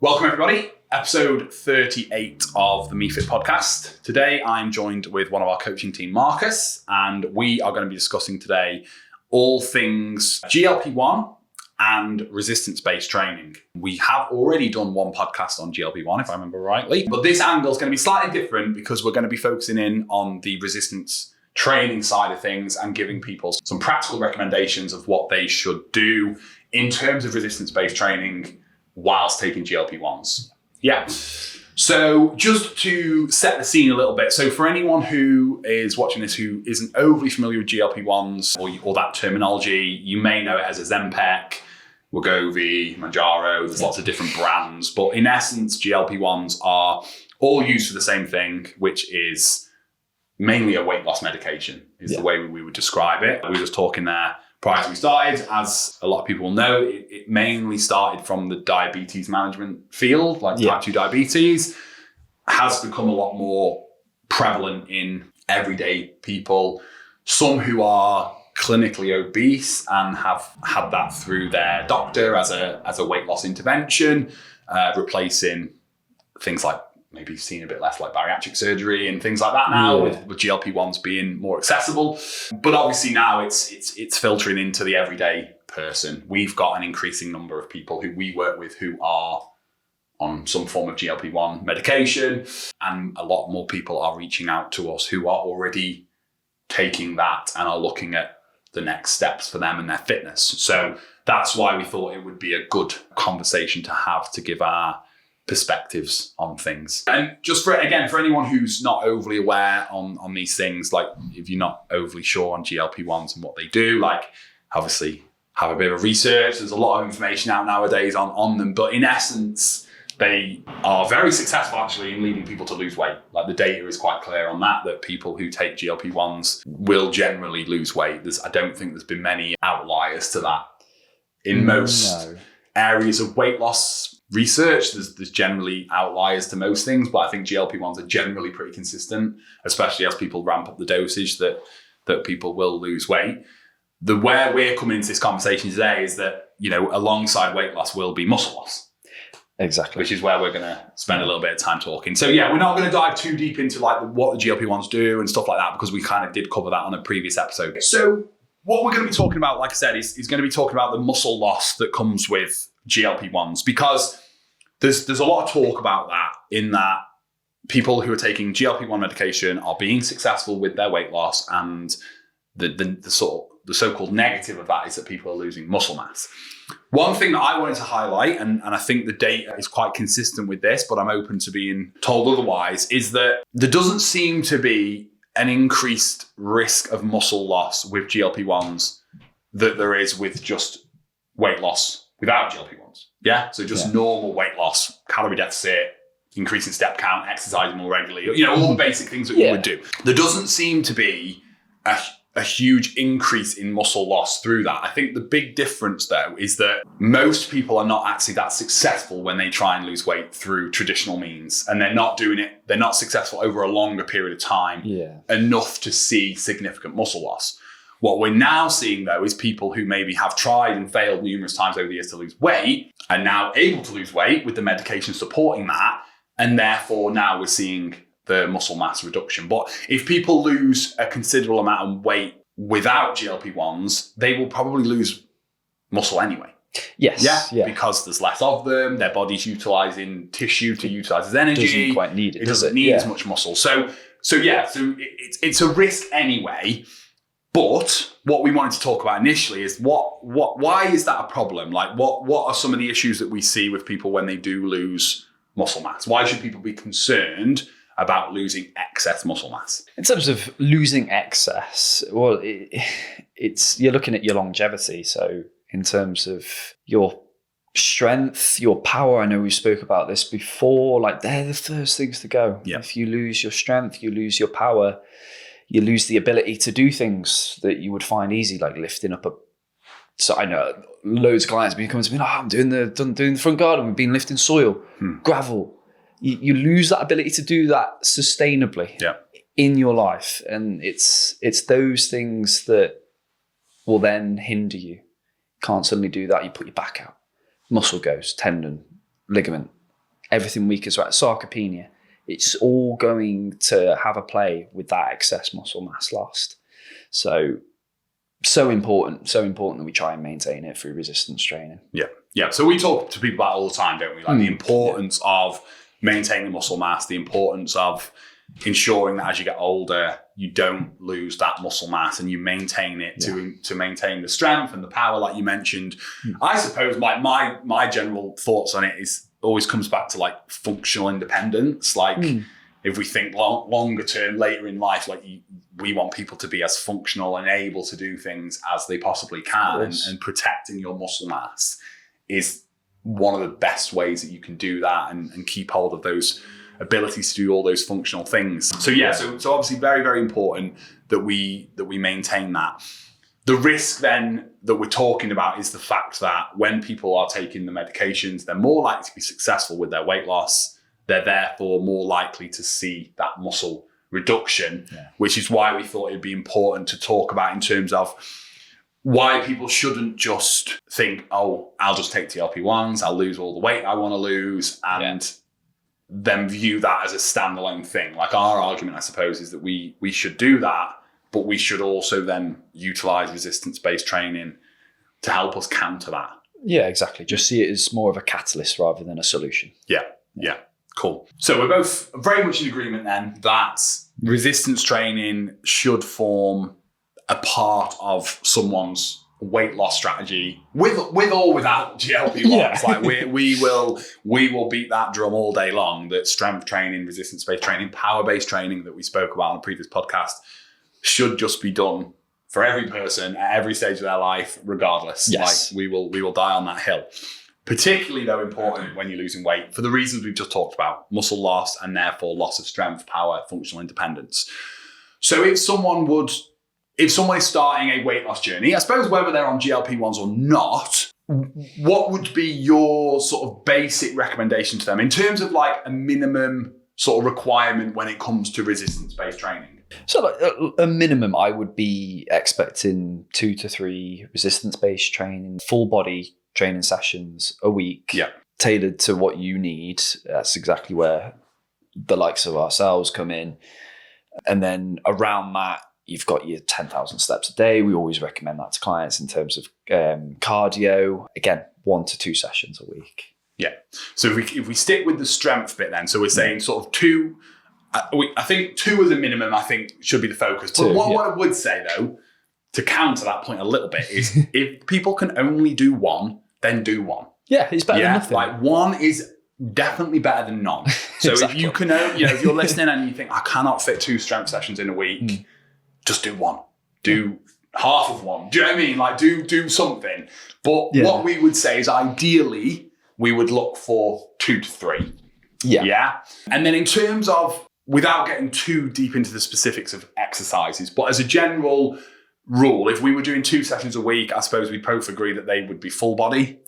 Welcome everybody, episode 38 of the MEE-FIT podcast. Today I'm joined with one of our coaching team, Marcus, and we are going to be discussing today all things GLP-1 and resistance-based training. We have already done one podcast on GLP-1, if I remember rightly, but this angle is going to be slightly different because we're going to be focusing in on the resistance training side of things and giving people some practical recommendations of what they should do in terms of resistance-based training whilst taking GLP-1s. Yeah. So just to set the scene a little bit. So for anyone who is watching this who isn't overly familiar with GLP-1s or that terminology, you may know it as Ozempic, Wegovy, Mounjaro. There's lots of different brands. But in essence, GLP-1s are all used for the same thing, which is mainly a weight loss medication is the way we would describe it. We were just talking there prior to we started, as a lot of people know, it mainly started from the diabetes management field, like type 2 diabetes, has become a lot more prevalent in everyday people. Some who are clinically obese and have had that through their doctor as a weight loss intervention, replacing things like maybe seen a bit less like bariatric surgery and things like that now, with GLP-1s being more accessible. But obviously now it's filtering into the everyday person. We've got an increasing number of people who we work with who are on some form of GLP-1 medication, and a lot more people are reaching out to us who are already taking that and are looking at the next steps for them and their fitness. So that's why we thought it would be a good conversation to have to give our perspectives on things. And just for anyone who's not overly aware on these things, like if you're not overly sure on GLP-1s and what they do, like obviously have a bit of research. There's a lot of information out nowadays on them, but in essence, they are very successful actually in leading people to lose weight. Like the data is quite clear on that people who take GLP-1s will generally lose weight. I don't think there's been many outliers to that. In most areas of weight loss research, there's generally outliers to most things, but I think GLP-1s are generally pretty consistent, especially as people ramp up the dosage that people will lose weight. Where we're coming into this conversation today is that, alongside weight loss will be muscle loss. Exactly. Which is where we're going to spend a little bit of time talking. So we're not going to dive too deep into like what the GLP-1s do and stuff like that, because we kind of did cover that on a previous episode. So what we're going to be talking about, like I said, is going to be talking about the muscle loss that comes with GLP-1s, because there's a lot of talk about that, in that people who are taking GLP-1 medication are being successful with their weight loss, and the so-called negative of that is that people are losing muscle mass. One thing that I wanted to highlight, and I think the data is quite consistent with this, but I'm open to being told otherwise, is that there doesn't seem to be an increased risk of muscle loss with GLP-1s that there is with just weight loss without GLP-1s. Yeah. So just normal weight loss, calorie deficit, increasing step count, exercising more regularly, all the basic things that you would do. There doesn't seem to be a huge increase in muscle loss through that. I think the big difference though is that most people are not actually that successful when they try and lose weight through traditional means, and they're not successful over a longer period of time enough to see significant muscle loss. What we're now seeing though is people who maybe have tried and failed numerous times over the years to lose weight are now able to lose weight with the medication supporting that, and therefore now we're seeing the muscle mass reduction. But if people lose a considerable amount of weight without GLP-1s, they will probably lose muscle anyway. Yes. Yeah. Because there's less of them. Their body's utilizing tissue to utilize as energy. It doesn't quite need it. It doesn't need as much muscle. So it's a risk anyway. But what we wanted to talk about initially is why is that a problem? Like what are some of the issues that we see with people when they do lose muscle mass? Why should people be concerned about losing excess muscle mass? In terms of losing excess, well, you're looking at your longevity. So in terms of your strength, your power, I know we spoke about this before, like they're the first things to go. Yeah. If you lose your strength, you lose your power, you lose the ability to do things that you would find easy, like lifting up so I know loads of clients have been coming to me, I'm doing the front garden, we've been lifting soil, gravel. You lose that ability to do that sustainably in your life. And it's those things that will then hinder you. Can't suddenly do that. You put your back out. Muscle goes, tendon, ligament, everything weak as well. Sarcopenia. It's all going to have a play with that excess muscle mass lost. So important that we try and maintain it through resistance training. Yeah. So we talk to people about it all the time, don't we? Like the importance of maintaining muscle mass, the importance of ensuring that as you get older, you don't lose that muscle mass and you maintain it to maintain the strength and the power, like you mentioned. I suppose my general thoughts on it is always comes back to like functional independence. Like if we think longer term, later in life, like we want people to be as functional and able to do things as they possibly can, and protecting your muscle mass is one of the best ways that you can do that and keep hold of those abilities to do all those functional things. So so obviously very, very important that we maintain that. The risk then that we're talking about is the fact that when people are taking the medications, they're more likely to be successful with their weight loss. They're therefore more likely to see that muscle reduction, which is why we thought it'd be important to talk about in terms of why people shouldn't just think, oh, I'll just take GLP-1s, I'll lose all the weight I want to lose, and then view that as a standalone thing. Like our argument, I suppose, is that we should do that, but we should also then utilize resistance-based training to help us counter that. Yeah, exactly. Just see it as more of a catalyst rather than a solution. Yeah. Cool. So we're both very much in agreement then that resistance training should form a part of someone's weight loss strategy with or without GLP-1s. Like we will beat that drum all day long, that strength training, resistance-based training, power-based training that we spoke about on a previous podcast should just be done for every person at every stage of their life, regardless. Like we will die on that hill. Particularly though important when you're losing weight for the reasons we've just talked about: muscle loss and therefore loss of strength, power, functional independence. So if someone is starting a weight loss journey, I suppose whether they're on GLP-1s or not, what would be your sort of basic recommendation to them in terms of like a minimum sort of requirement when it comes to resistance-based training? So like a minimum, I would be expecting 2 to 3 resistance-based training, full body training sessions a week, tailored to what you need. That's exactly where the likes of ourselves come in. And then around that, you've got your 10,000 steps a day. We always recommend that to clients in terms of cardio. Again, 1 to 2 sessions a week. Yeah. So if we stick with the strength bit then, so we're saying sort of 2, I think 2 as a minimum, I think should be the focus. But what I would say though, to counter that point a little bit, is if people can only do 1, then do 1. Yeah, it's better than nothing. Like 1 is definitely better than none. So if you can, if you're listening and you think I cannot fit 2 strength sessions in a week, just do 1. Do half of 1. Do you know what I mean? Like do something. But what we would say is ideally we would look for 2 to 3. Yeah. And then in terms of, without getting too deep into the specifics of exercises, but as a general rule, if we were doing 2 sessions a week, I suppose we both agree that they would be full body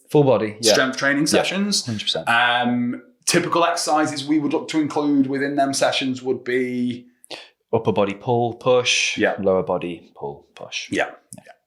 strength training sessions. 100%. Typical exercises we would look to include within them sessions would be upper body pull, push, lower body pull, push.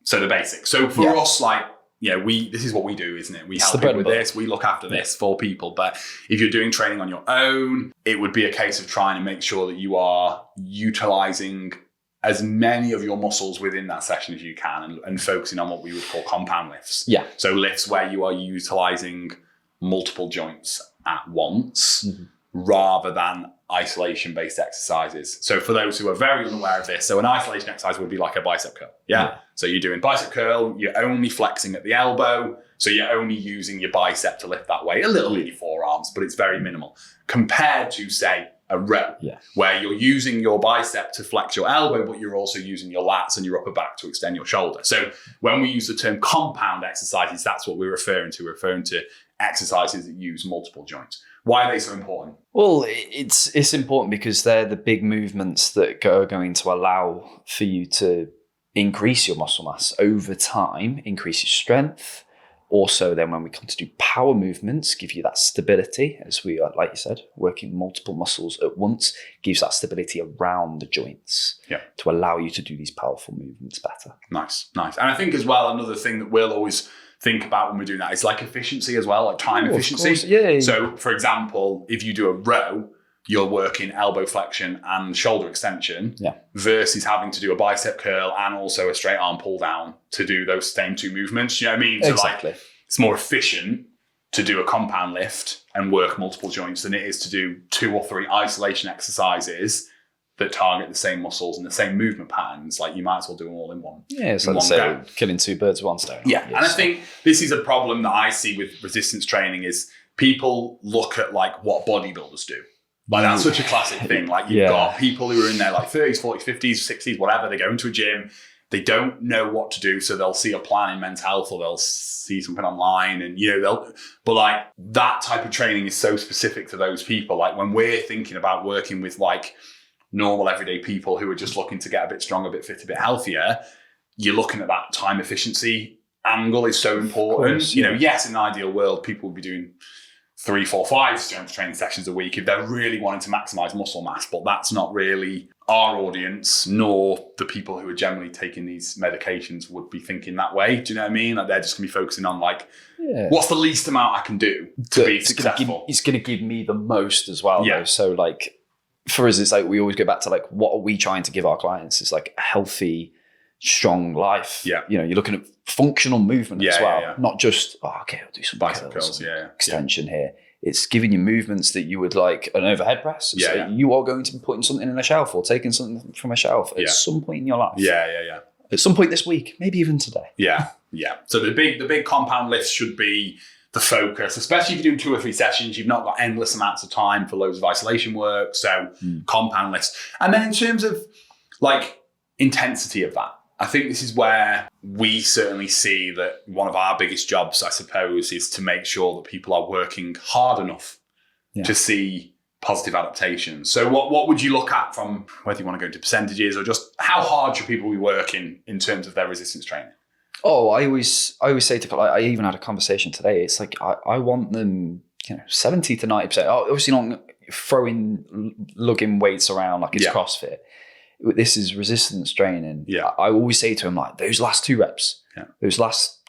So the basics. So for us, like, this is what we do, isn't it? We help people with this, we look after this for people. But if you're doing training on your own, it would be a case of trying to make sure that you are utilizing as many of your muscles within that session as you can, and focusing on what we would call compound lifts. So lifts where you are utilizing multiple joints at once, rather than isolation-based exercises. So for those who are very unaware of this, so an isolation exercise would be like a bicep curl. So you're doing bicep curl, you're only flexing at the elbow, so you're only using your bicep to lift that weight, a little in your forearms, but it's very minimal, compared to, say, a row, where you're using your bicep to flex your elbow, but you're also using your lats and your upper back to extend your shoulder. So when we use the term compound exercises, that's what we're referring to. We're referring to exercises that use multiple joints. Why are they so important? Well, it's important because they're the big movements that are going to allow for you to increase your muscle mass over time, increase your strength. Also, then when we come to do power movements, give you that stability, as we are, like you said, working multiple muscles at once, gives that stability around the joints to allow you to do these powerful movements better. Nice. And I think as well, another thing that we'll always think about when we're doing that is like efficiency as well, like time efficiency. Of course. Yeah. So for example, if you do a row, you're working elbow flexion and shoulder extension versus having to do a bicep curl and also a straight arm pull down to do those same two movements. You know what I mean? So Exactly. like, it's more efficient to do a compound lift and work multiple joints than it is to do 2 or 3 isolation exercises that target the same muscles and the same movement patterns. Like, you might as well do them all in one. Yeah, it's like say, killing 2 birds with one stone. Yeah, and I think this is a problem that I see with resistance training is people look at like what bodybuilders do. Like, that's such a classic thing. Like, you've got people who are in their like 30s, 40s, 50s, 60s, whatever. They go into a gym, they don't know what to do, so they'll see a plan in Men's Health or they'll see something online, and but like, that type of training is so specific to those people. Like, when we're thinking about working with like normal everyday people who are just looking to get a bit stronger, a bit fitter, a bit healthier, you're looking at that time efficiency angle is so important. Course, yes, in an ideal world, people would be doing 3, 4, 5 strength training sessions a week if they're really wanting to maximize muscle mass, but that's not really our audience, nor the people who are generally taking these medications would be thinking that way. Do you know what I mean? Like, they're just gonna be focusing on like, what's the least amount I can do to be successful? It's gonna give me the most as well. Yeah. Though. So like, for us, it's like, we always go back to like, what are we trying to give our clients? It's like a healthy, strong life. Yeah. You're looking at functional movement as well, not just, I'll do some bicep curls, extension here. It's giving you movements that you would like an overhead press. So you are going to be putting something in a shelf or taking something from a shelf at some point in your life. Yeah. At some point this week, maybe even today. Yeah. So the big compound lifts should be the focus, especially if you're doing 2 or 3 sessions. You've not got endless amounts of time for loads of isolation work. So compound lifts. And then in terms of like intensity of that, I think this is where we certainly see that one of our biggest jobs, I suppose, is to make sure that people are working hard enough to see positive adaptations. So what would you look at from whether you want to go into percentages or just how hard should people be working in terms of their resistance training? Oh, I always say to, I even had a conversation today. It's like, I want them, 70 to 90%. Obviously not lugging weights around like it's CrossFit. This is resistance training. Yeah. I always say to him, like, those last 2 reps, those last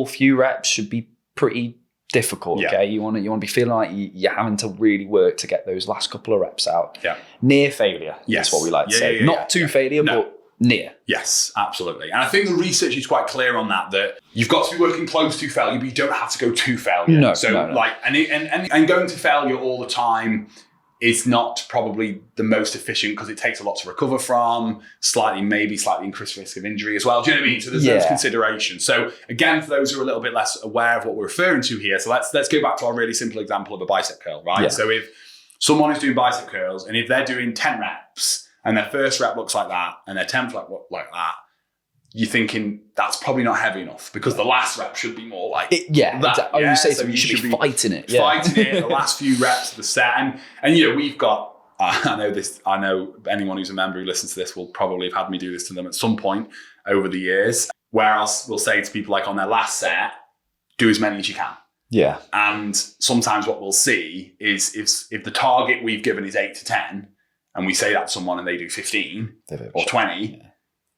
few reps should be pretty difficult. Okay. You want to be feeling like you're having to really work to get those last couple of reps out. Yeah. Near failure. That's what we like to say. Not to failure, but near. Yes, absolutely. And I think the research is quite clear on that you've got to be working close to failure, but you don't have to go to failure. No. Like, and going to failure all the time is not probably the most efficient because it takes a lot to recover from, slightly increased risk of injury as well. Do you know what I mean? So there's those considerations. So again, for those who are a little bit less aware of what we're referring to here, so let's go back to our really simple example of a bicep curl, right? Yeah. So if someone is doing bicep curls and if they're doing 10 reps and their first rep looks like that and their 10th rep looks like that, you're thinking that's probably not heavy enough because the last rep should be more like that. I would say so you should be fighting it. Fighting it, the last few reps of the set. And we've got, I know anyone who's a member who listens to this will probably have had me do this to them at some point over the years, where we'll say to people like on their last set, do as many as you can. Yeah. And sometimes what we'll see is if the target we've given is 8 to 10 and we say that to someone and they do 15 or 20,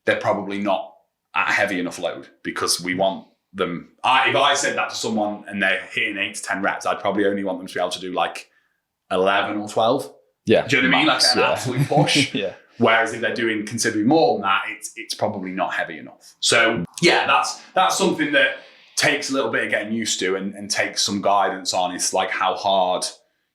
they're probably not at a heavy enough load because we want them. If I said that to someone and they're hitting 8 to 10 reps, I'd probably only want them to be able to do like 11 or 12. Yeah. Do you know what I mean? Like an absolute push. Whereas if they're doing considerably more than that, it's probably not heavy enough. So that's something that takes a little bit of getting used to and takes some guidance on. It's like how hard,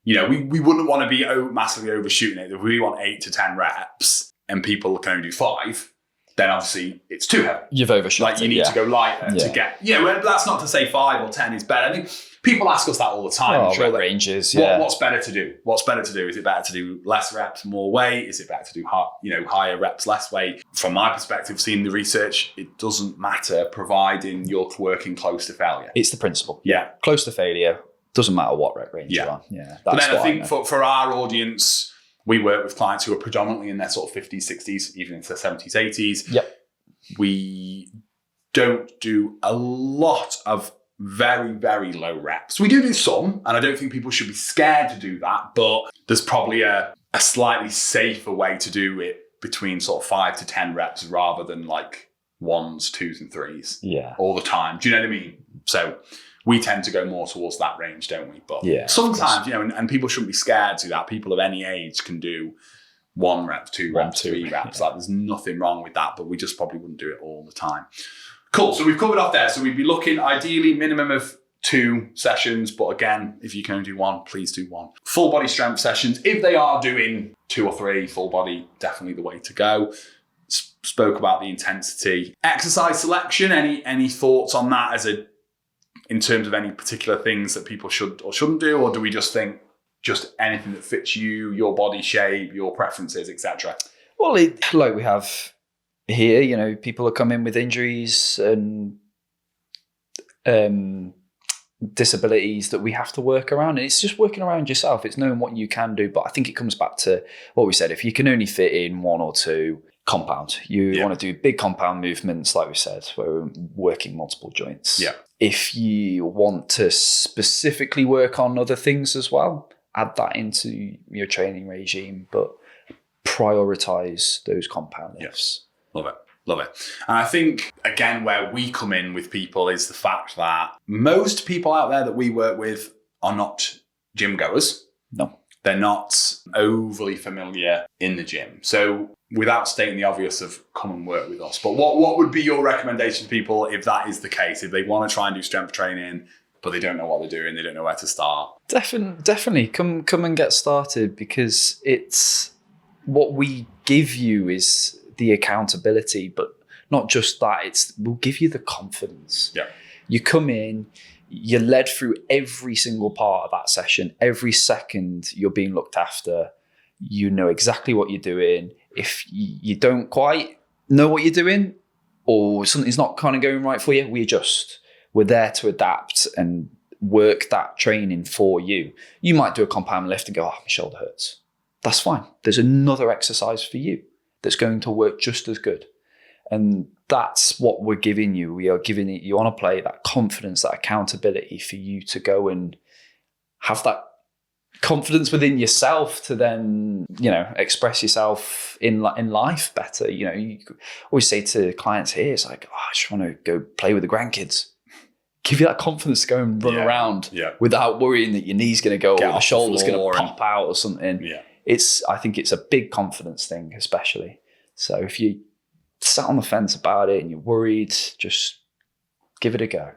we wouldn't want to be massively overshooting it. If we want 8 to 10 reps and people can only do 5, then obviously it's too heavy. You've overshot. Like you need to go lighter to get. That's not to say 5 or 10 is better. I think people ask us that all the time. What ranges? What's better to do? What's better to do? Is it better to do less reps, more weight? Is it better to do higher reps, less weight? From my perspective, seeing the research, it doesn't matter, providing you're working close to failure. It's the principle. Yeah, close to failure. Doesn't matter what rep range you're on. Yeah, but then I think for our audience, we work with clients who are predominantly in their sort of 50s, 60s, even into their 70s, 80s. Yep. We don't do a lot of very, very low reps. We do some, and I don't think people should be scared to do that, but there's probably a slightly safer way to do it between sort of 5 to 10 reps rather than like 1s, 2s, and 3s all the time. Do you know what I mean? So we tend to go more towards that range, don't we? But Yeah, sometimes, and people shouldn't be scared to do that. People of any age can do 1 rep, 2 reps, 3 reps. Like there's nothing wrong with that, but we just probably wouldn't do it all the time. Cool. So we've covered off there. So we'd be looking ideally minimum of 2 sessions, but again, if you can only do 1, please do 1. Full body strength sessions. If they are doing 2 or 3 full body, definitely the way to go. Spoke about the intensity. Exercise selection. Any thoughts on that in terms of any particular things that people should or shouldn't do, or do we just think just anything that fits you, your body shape, your preferences, etc.? Well, like we have here, people are coming with injuries and disabilities that we have to work around. And it's just working around yourself. It's knowing what you can do. But I think it comes back to what we said. If you can only fit in 1 or 2 compound, you want to do big compound movements, like we said, where we're working multiple joints. Yeah. If you want to specifically work on other things as well, add that into your training regime, but prioritize those compound lifts. Love it. And I think, again, where we come in with people is the fact that most people out there that we work with are not gym goers. No. They're not overly familiar in the gym. So without stating the obvious of come and work with us, but what would be your recommendation to people if that is the case? If they want to try and do strength training, but they don't know what they're doing, they don't know where to start? Definitely come and get started, because it's what we give you is the accountability, but not just that, we'll give you the confidence. Yeah. You come in, you're led through every single part of that session. Every second you're being looked after. You know exactly what you're doing. If you don't quite know what you're doing, or something's not kind of going right for you, we adjust. We're there to adapt and work that training for you. You might do a compound lift and go, my shoulder hurts. That's fine. There's another exercise for you that's going to work just as good. And that's what we're giving you. We are giving you on a play that confidence, that accountability for you to go and have that confidence within yourself to then, express yourself in life better. You always say to clients here, it's like, I just want to go play with the grandkids. Give you that confidence to go and run around without worrying that your knee's going to go or the shoulder's going to pop out or something. Yeah. I think it's a big confidence thing, especially. So if you sat on the fence about it and you're worried, just give it a go.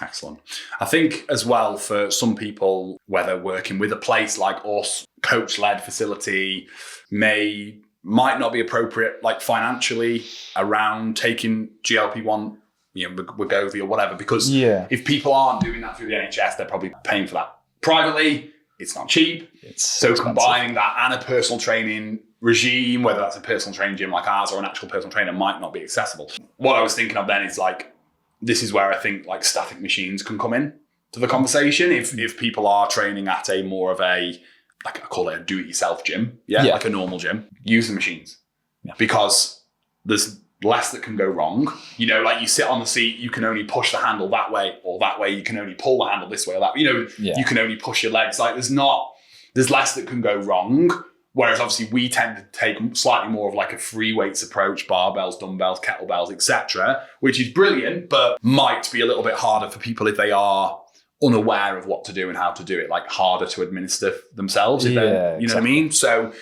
Excellent. I think as well, for some people, whether working with a place like us, coach-led facility, might not be appropriate, like financially, around taking GLP-1, Wegovy or whatever, because if people aren't doing that through the NHS, they're probably paying for that privately. It's not cheap. So expensive. Combining that and a personal training regime, whether that's a personal training gym like ours or an actual personal trainer, might not be accessible. What I was thinking of then is this is where I think static machines can come in to the conversation. If people are training at a more of I call it a do-it-yourself gym, like a normal gym, use the machines because there's less that can go wrong. You sit on the seat, you can only push the handle that way or that way. You can only pull the handle this way or that way. You can only push your legs. There's less that can go wrong. Whereas obviously we tend to take slightly more of a free weights approach, barbells, dumbbells, kettlebells, etc., which is brilliant, but might be a little bit harder for people if they are unaware of what to do and how to do it, harder to administer themselves. What I mean? So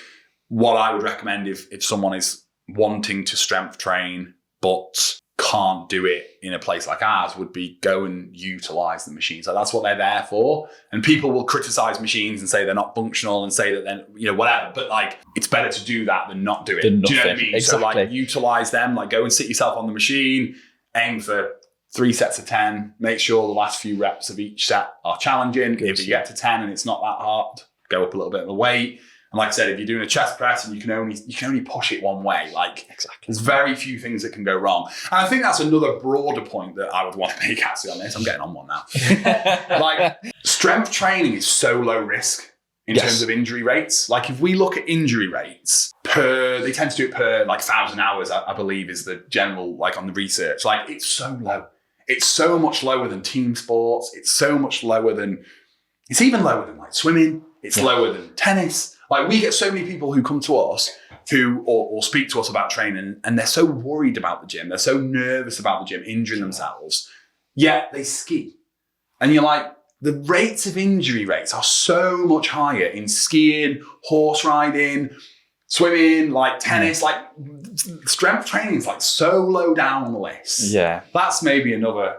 what I would recommend if someone is wanting to strength train but can't do it in a place like ours would be go and utilize the machines. That's what they're there for. And people will criticize machines and say they're not functional and say that then, whatever. But it's better to do that than not do it. Do you know what I mean? Exactly. So utilize them, go and sit yourself on the machine, aim for 3 sets of 10, make sure the last few reps of each set are challenging. Good. If you get to 10 and it's not that hard, go up a little bit of the weight. And like I said, if you're doing a chest press and you can only push it one way, exactly. There's very few things that can go wrong. And I think that's another broader point that I would want to make actually on this. I'm getting on one now. Strength training is so low risk in terms of injury rates. If we look at injury rates they tend to do it per 1,000 hours, I believe is the general, on the research. It's so low. It's so much lower than team sports. It's so much lower than, it's even lower than swimming. It's lower than tennis. We get so many people who come to us or speak to us about training and they're so worried about the gym. They're so nervous about the gym injuring themselves. yet they ski. And you're like, the rates of injury rates are so much higher in skiing, horse riding, swimming, like tennis, like strength training is like so low down on the list. Yeah. That's maybe another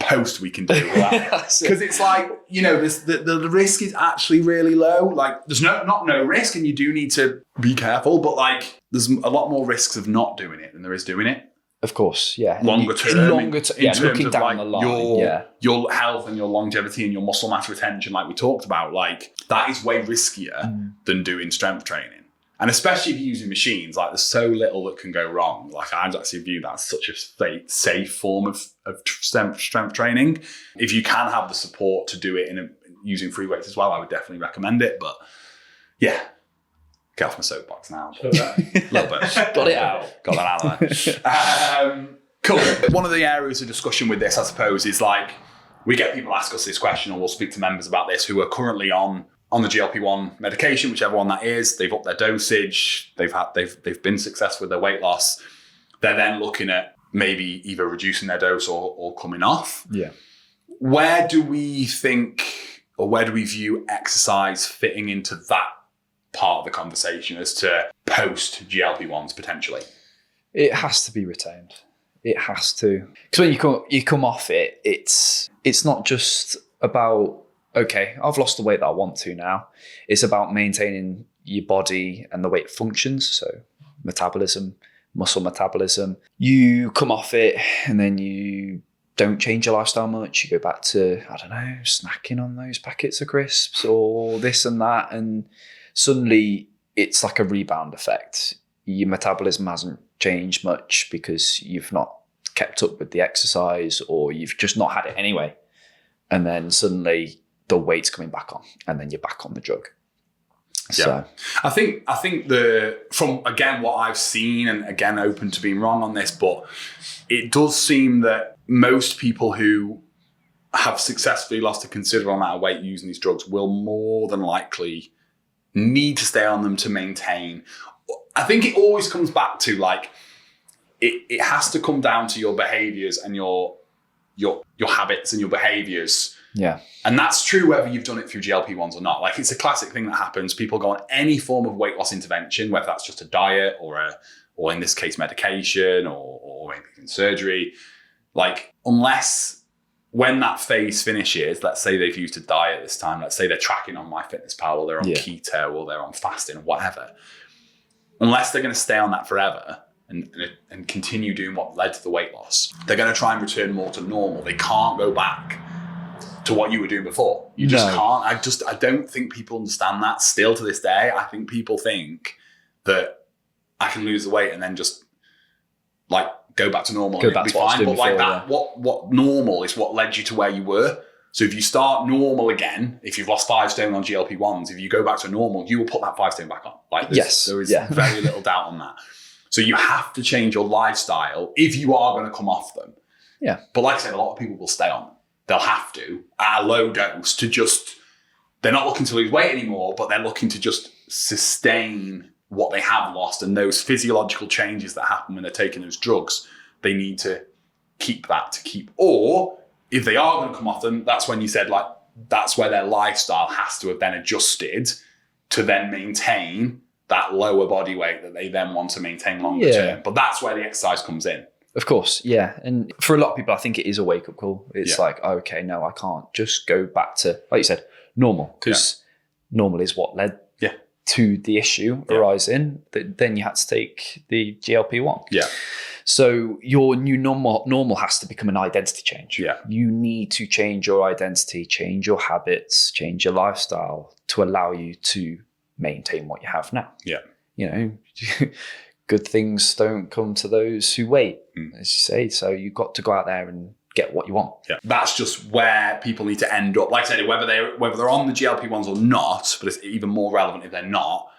post we can do with that. Because it's like, you know, the risk is actually really low. Like there's not no risk and you do need to be careful, but like there's a lot more risks of not doing it than there is doing it. Of course, yeah. Longer term, in terms looking down like the line, your health and your longevity and your muscle mass retention, like we talked about, like that is way riskier than doing strength training. And especially if you're using machines, like there's so little that can go wrong. Like I actually view that as such a safe form of strength training. If you can have the support to do it using free weights as well, I would definitely recommend it. But yeah, get off my soapbox now. A little bit. Got it out. Got that out of there. Cool. One of the areas of discussion with this, I suppose, is like we get people ask us this question, or we'll speak to members about this who are currently on the GLP-1 medication, whichever one that is. They've upped their dosage. They've been successful with their weight loss. They're then looking at maybe either reducing their dose or coming off. Yeah. Where do we think, or where do we view exercise fitting into that part of the conversation as to post GLP-1s potentially? It has to be retained. It has to. Because when you come off it, it's not just about, okay, I've lost the weight that I want to now. It's about maintaining your body and the way it functions. So metabolism, muscle metabolism. You come off it and then you don't change your lifestyle much. You go back to, I don't know, snacking on those packets of crisps or this and that. And suddenly it's like a rebound effect. Your metabolism hasn't changed much because you've not kept up with the exercise or you've just not had it anyway. And then suddenly the weight's coming back on and then you're back on the drug. Yeah. So I think from again what I've seen, and again open to being wrong on this, but it does seem that most people who have successfully lost a considerable amount of weight using these drugs will more than likely need to stay on them to maintain. I think it always comes back to like it has to come down to your behaviors and your habits and your behaviors. yeah. And that's true whether you've done it through GLP-1s or not. Like it's a classic thing that happens. People go on any form of weight loss intervention, whether that's just a diet or in this case medication or maybe surgery. Like unless when that phase finishes, let's say they've used a diet this time, let's say they're tracking on MyFitnessPal or they're on keto or they're on fasting or whatever. Unless they're going to stay on that forever and continue doing what led to the weight loss, they're going to try and return more to normal. They can't go back to what you were doing before. You just can't. I don't think people understand that still to this day. I think people think that I can lose the weight and then just like go back to normal and it'll be fine. But like that, what normal is what led you to where you were. So if you start normal again, if you've lost 5 stone on GLP-1s, if you go back to normal, you will put that 5 stone back on. Like there is very little doubt on that. So you have to change your lifestyle if you are going to come off them. Yeah. But like I said, a lot of people will stay on them. They'll have to at a low dose to just, they're not looking to lose weight anymore, but they're looking to just sustain what they have lost and those physiological changes that happen when they're taking those drugs. They need to keep. Or if they are going to come off them, that's when you said like, that's where their lifestyle has to have then adjusted to then maintain that lower body weight that they then want to maintain longer term. But that's where the exercise comes in. Of course, yeah. And for a lot of people, I think it is a wake-up call. It's like, oh, okay, no, I can't just go back to, like you said, normal. Because normal is what led to the issue arising. Then you had to take the GLP-1. Yeah. So your new normal has to become an identity change. Yeah. You need to change your identity, change your habits, change your lifestyle to allow you to maintain what you have now. Yeah. You know, good things don't come to those who wait, as you say. So you've got to go out there and get what you want. Yeah. That's just where people need to end up. Like I said, whether they're on the GLP-1s or not, but it's even more relevant if they're not,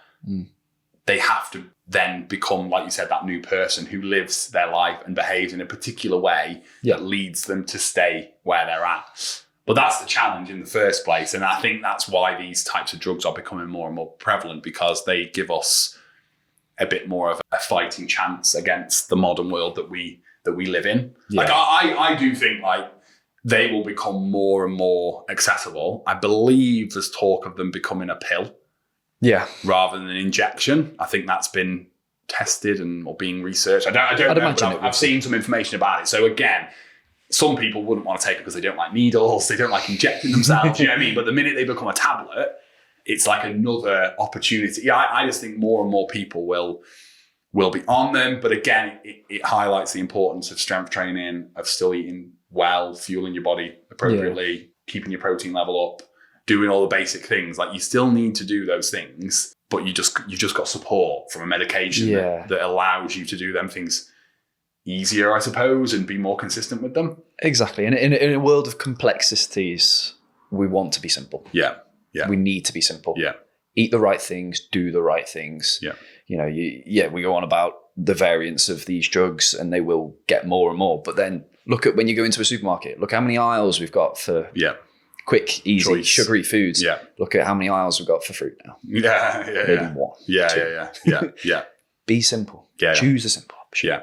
they have to then become, like you said, that new person who lives their life and behaves in a particular way that leads them to stay where they're at. But that's the challenge in the first place. And I think that's why these types of drugs are becoming more and more prevalent, because they give us a bit more of a fighting chance against the modern world that we live in. Yeah. Like I do think like they will become more and more accessible. I believe there's talk of them becoming a pill rather than an injection. I think that's been tested or being researched. I don't know, but I've seen some information about it. So again, some people wouldn't want to take it because they don't like needles, they don't like injecting themselves, you know what I mean? But the minute they become a tablet, it's like another opportunity. Yeah, I just think more and more people will be on them. But again, it highlights the importance of strength training, of still eating well, fueling your body appropriately, keeping your protein level up, doing all the basic things. Like, you still need to do those things, but you just got support from a medication that allows you to do them things easier, I suppose, and be more consistent with them. Exactly. And in a world of complexities, we want to be simple. Yeah. We need to be simple. Yeah. Eat the right things, do the right things. Yeah. You know, we go on about the variants of these drugs and they will get more and more. But then look at when you go into a supermarket, look how many aisles we've got for quick, easy, sugary foods. Yeah. Look at how many aisles we've got for fruit now. Maybe one. Yeah. Be simple. Choose a simple option. Yeah.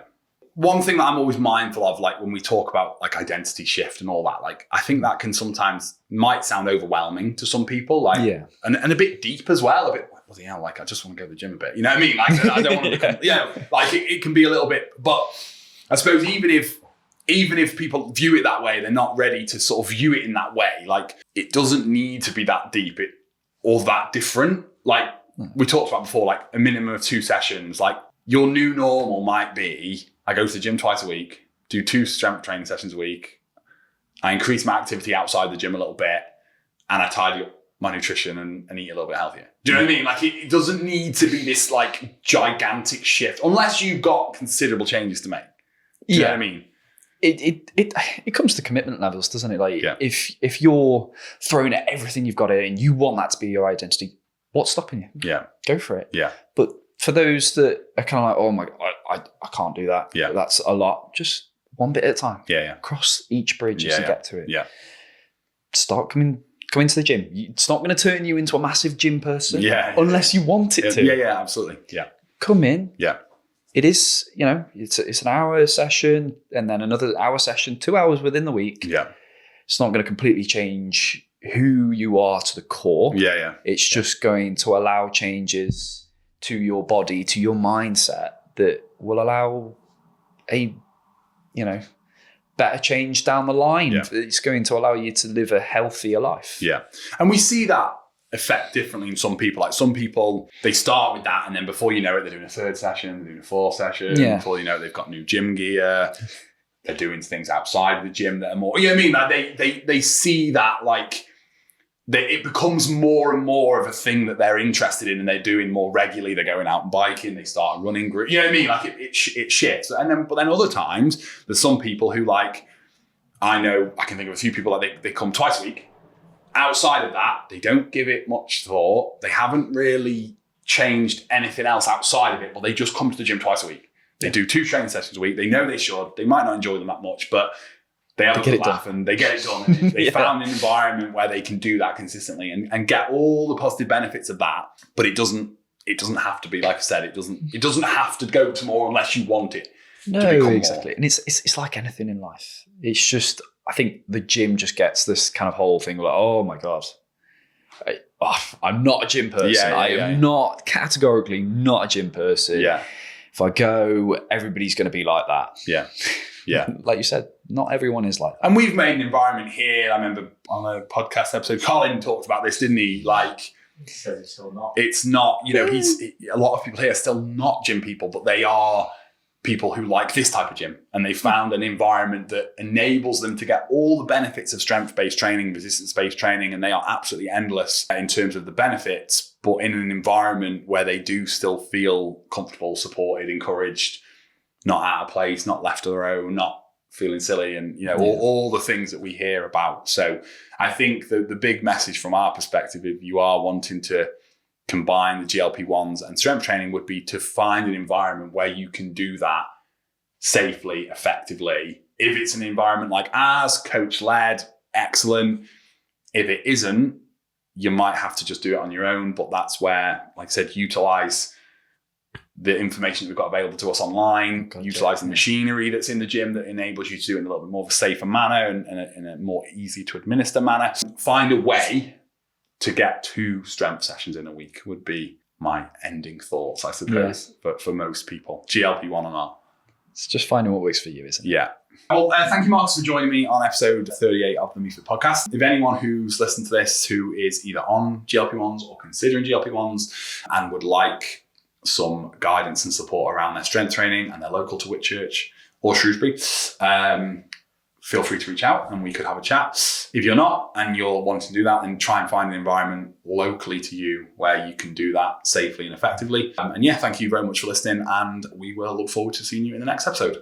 One thing that I'm always mindful of, like when we talk about like identity shift and all that, like I think that can sometimes might sound overwhelming to some people, like, and a bit deep as well, a bit, bloody hell, like I just want to go to the gym a bit, you know what I mean? Like I don't want to become, like it can be a little bit, but I suppose even if people view it that way, they're not ready to sort of view it in that way. Like, it doesn't need to be that deep or that different. Like we talked about before, like a minimum of 2 sessions. Like, your new normal might be, I go to the gym twice a week, do 2 strength training sessions a week. I increase my activity outside the gym a little bit, and I tidy up my nutrition and eat a little bit healthier. Do you know what I mean? Like, it doesn't need to be this like gigantic shift unless you've got considerable changes to make. Do you know what I mean? It comes to commitment levels, doesn't it? Like, if you're throwing at everything you've got in and you want that to be your identity, what's stopping you? Yeah. Go for it. Yeah. But for those that are kind of like, oh my God, I can't do that. Yeah. That's a lot. Just one bit at a time. Yeah. Cross each bridge as you get to it. Yeah. Start coming to the gym. It's not going to turn you into a massive gym person unless you want it to. Yeah, absolutely. Yeah. Come in. Yeah. It is, it's an hour session and then another hour session, 2 hours within the week. Yeah. It's not going to completely change who you are to the core. Yeah. It's just going to allow changes to your body, to your mindset that will allow a, better change down the line. Yeah. It's going to allow you to live a healthier life. Yeah. And we see that effect differently in some people. Like, some people, they start with that, and then before you know it, they're doing a 3rd session, they're doing a 4th session. Yeah. Before you know it, they've got new gym gear. They're doing things outside of the gym that are more, you know what I mean? Like, they see that, like, it becomes more and more of a thing that they're interested in, and they're doing more regularly. They're going out and biking. They start a running group. You know what I mean? Like, it shifts. But then other times, there's some people who, like, I can think of a few people that they come twice a week. Outside of that, they don't give it much thought. They haven't really changed anything else outside of it, but they just come to the gym twice a week. They do 2 training sessions a week. They know they should. They might not enjoy them that much, but they have a good laugh and they get it done. And they found an environment where they can do that consistently and get all the positive benefits of that. But it doesn't have to be, like I said, it doesn't have to go to more unless you want it. No, exactly. More. And it's like anything in life. It's just, I think the gym just gets this kind of whole thing like, oh my God, I'm not a gym person. I am not, categorically not a gym person. Yeah. If I go, everybody's going to be like that. Yeah. Yeah. Like you said, not everyone is like that. And we've made an environment here. I remember on a podcast episode, Colin talked about this, didn't he? Like, he says it's still not. It's not, a lot of people here are still not gym people, but they are people who like this type of gym. And they found an environment that enables them to get all the benefits of strength-based training, resistance-based training, and they are absolutely endless in terms of the benefits, but in an environment where they do still feel comfortable, supported, encouraged, not out of place, not left on their own, not feeling silly, and all the things that we hear about. So I think the big message from our perspective, if you are wanting to combine the GLP-1s and strength training, would be to find an environment where you can do that safely, effectively. If it's an environment like ours, coach-led, excellent. If it isn't, you might have to just do it on your own, but that's where, like I said, utilize the information that we've got available to us online, Gotcha. utilising machinery that's in the gym that enables you to do it in a little bit more of a safer manner and in a more easy to administer manner. Find a way to get 2 strength sessions in a week would be my ending thoughts, I suppose, for most people, GLP-1 or not. It's just finding what works for you, isn't it? Yeah. Well, thank you, Marcus, for joining me on episode 38 of the MEE-FIT podcast. If anyone who's listened to this who is either on GLP-1s or considering GLP-1s and would like some guidance and support around their strength training and they're local to Whitchurch or Shrewsbury, feel free to reach out and we could have a chat. If you're not and you're wanting to do that, then try and find an environment locally to you where you can do that safely and effectively. And yeah, thank you very much for listening, and we will look forward to seeing you in the next episode.